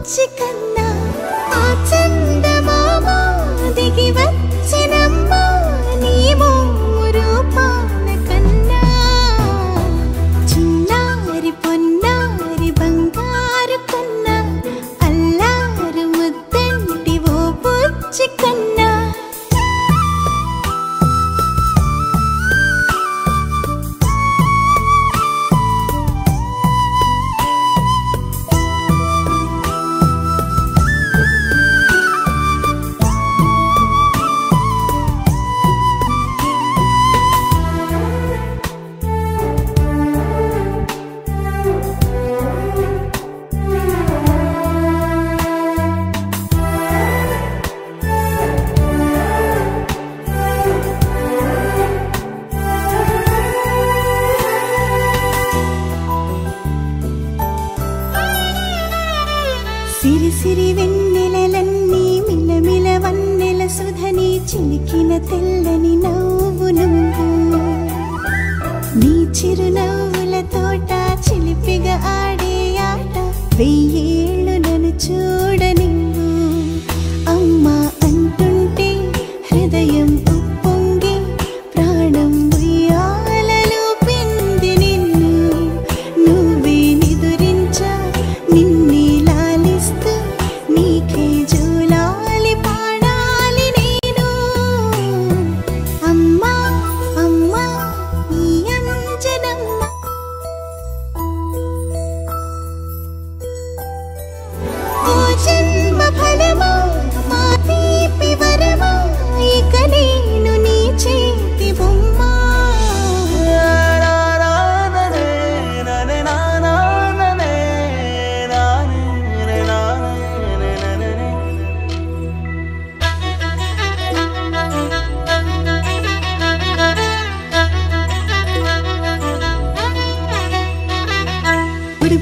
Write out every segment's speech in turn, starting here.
బుచ్చి కన్నా ఆ చందమామ దిగి వచ్చినమ్మా నీ రూపాన కన్నా చిన్నారి పొన్నారి బంగారు కన్నా అల్లారు ముద్దంటి ఓ బుచ్చి కన్నా సిరి సిరి వెన్నెలలన్నీ మిలమిల వన్నెల సుధని చిలికిన తెల్లని నవ్వు నువ్వు నీ చిరునవ్వుల తోట చిలిపిగా ఆడే ఆట వెయ్యేళ్ళు నన్ను చూడ నువ్వు అమ్మా అంటుంటే హృదయం ఉప్పొంగి ప్రాణం ఉయ్యాలలో పిండి నిన్ను నువ్వే నిదురించా నిన్నే నీకే జూలాలి పాడాలి నేను అమ్మా అమ్మా ఈ అంజనమ్మ ఓ జన్మ ఫలమా మా తీపి వరమా ఇక నేను నీ చేతి బొమ్మ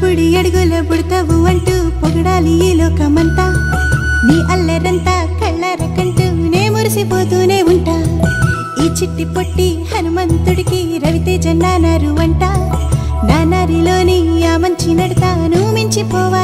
బుడి అడుగుల బుడతావు అంటూ పొగడాలి ఈ లోకమంతా నీ అల్లరంతా కళ్ళారకంటూ నే మురిసిపోతూనే ఉంటా ఈ చిట్టి పొట్టి హనుమంతుడికి రవితేజ నానారు అంట నానారిలోని ఆ మంచి నడతా నువ్వు మించిపోవా